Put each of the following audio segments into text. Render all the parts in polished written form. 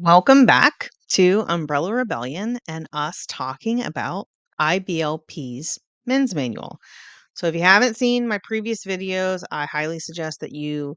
Welcome back to Umbrella Rebellion and us talking about IBLP's Men's Manual. So, if you haven't seen my previous videos, I highly suggest that you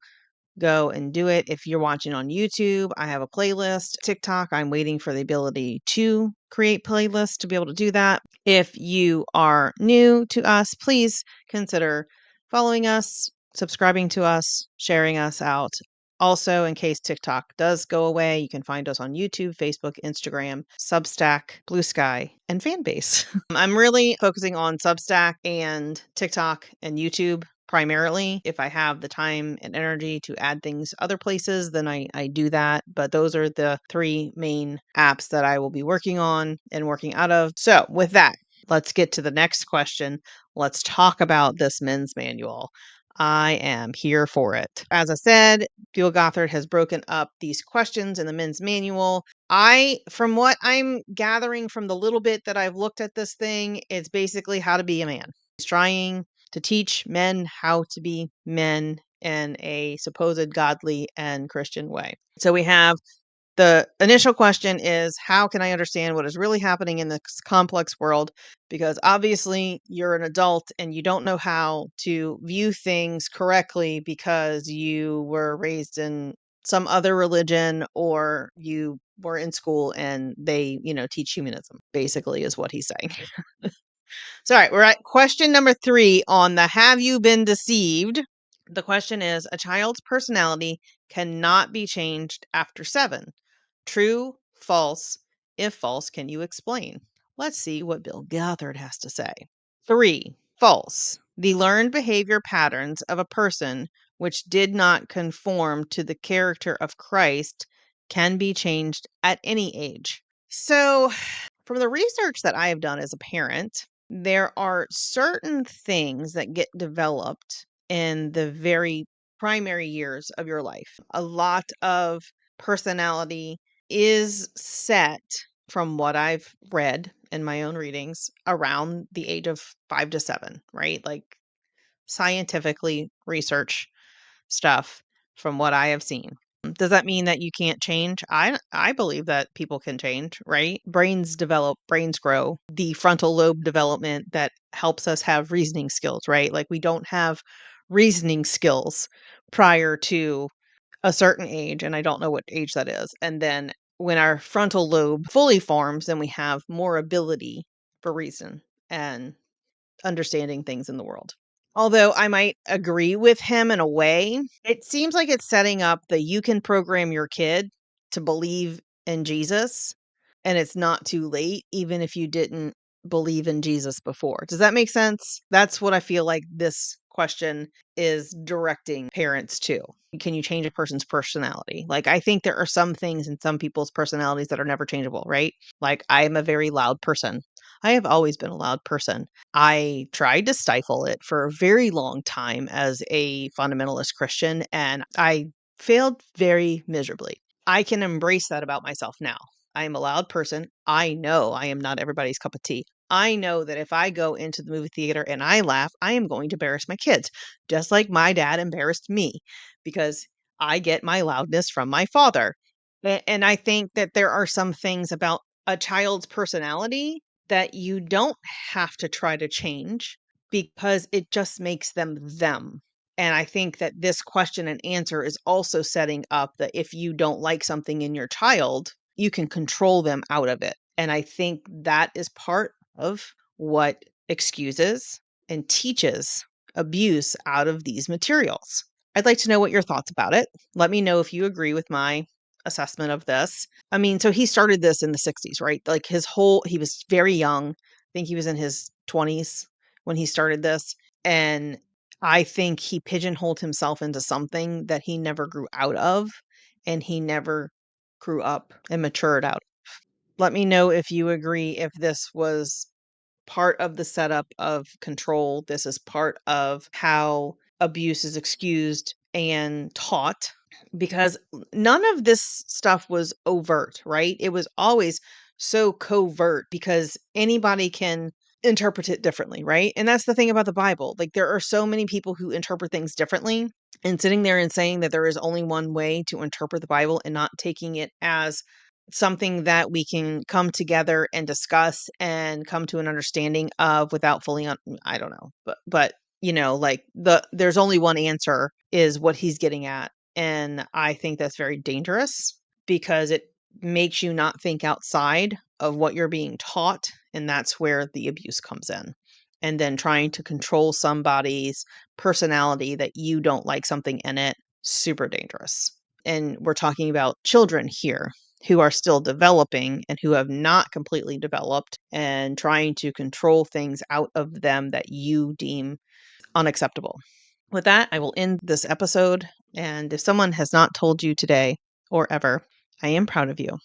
go and do it. If you're watching on YouTube, I have a playlist. TikTok, I'm waiting for the ability to create playlists to be able to do that. If you are new to us, please consider following us, subscribing to us, sharing us out. Also, in case TikTok does go away, you can find us on YouTube, Facebook, Instagram, Substack, Blue Sky, and Fanbase. I'm really focusing on Substack and TikTok and YouTube primarily. If I have the time and energy to add things other places, then I do that. But those are the three main apps that I will be working on and working out of. So, with that, let's get to the next question. Let's talk about this men's manual. I am here for it. As I said, Buell Gothard has broken up these questions in the men's manual. From what I'm gathering from the little bit that I've looked at this thing, it's basically how to be a man. He's trying to teach men how to be men in a supposed godly and Christian way. So we have the initial question is, how can I understand what is really happening in this complex world? Because obviously you're an adult and you don't know how to view things correctly because you were raised in some other religion or you were in school and they, teach humanism, basically, is what he's saying. So, all right, we're at question number 3 on the have you been deceived? The question is, a child's personality cannot be changed after 7. True, false? If false, can you explain? Let's see what Bill Gothard has to say. 3. False. The learned behavior patterns of a person which did not conform to the character of Christ can be changed at any age. So, from the research that I have done as a parent, there are certain things that get developed in the very primary years of your life. A lot of personality is set, from what I've read in my own readings, around the age of 5 to 7, right? Like scientifically research stuff from what I have seen. Does that mean that you can't change? I believe that people can change, right? Brains develop, brains grow. The frontal lobe development that helps us have reasoning skills, right? Like we don't have reasoning skills prior to a certain age, and I don't know what age that is. And then when our frontal lobe fully forms, then we have more ability for reason and understanding things in the world. Although I might agree with him in a way, it seems like it's setting up that you can program your kid to believe in Jesus and it's not too late, even if you didn't believe in Jesus before. Does that make sense? That's what I feel like this question is directing parents to. Can you change a person's personality? Like, I think there are some things in some people's personalities that are never changeable, right? Like, I am a very loud person. I have always been a loud person. I tried to stifle it for a very long time as a fundamentalist Christian, and I failed very miserably. I can embrace that about myself now. I am a loud person. I know I am not everybody's cup of tea. I know that if I go into the movie theater and I laugh, I am going to embarrass my kids, just like my dad embarrassed me, because I get my loudness from my father. And I think that there are some things about a child's personality that you don't have to try to change because it just makes them them. And I think that this question and answer is also setting up that if you don't like something in your child, you can control them out of it. And I think that is part of what excuses and teaches abuse out of these materials. I'd like to know what your thoughts about it. Let me know if you agree with my assessment of this. I mean, so he started this in the 60s, right? Like he was very young. I think he was in his 20s when he started this. And I think he pigeonholed himself into something that he never grew out of and he never grew up and matured out. Let me know if you agree, if this was part of the setup of control. This is part of how abuse is excused and taught, because none of this stuff was overt, right? It was always so covert because anybody can interpret it differently, right? And that's the thing about the Bible. Like there are so many people who interpret things differently, and sitting there and saying that there is only one way to interpret the Bible and not taking it as something that we can come together and discuss and come to an understanding of without fully I don't know. But like there's only one answer is what he's getting at. And I think that's very dangerous because it makes you not think outside of what you're being taught, and that's where the abuse comes in. And then trying to control somebody's personality that you don't like something in it, super dangerous. And we're talking about children here who are still developing and who have not completely developed, and trying to control things out of them that you deem unacceptable. With that, I will end this episode. And if someone has not told you today or ever, I am proud of you.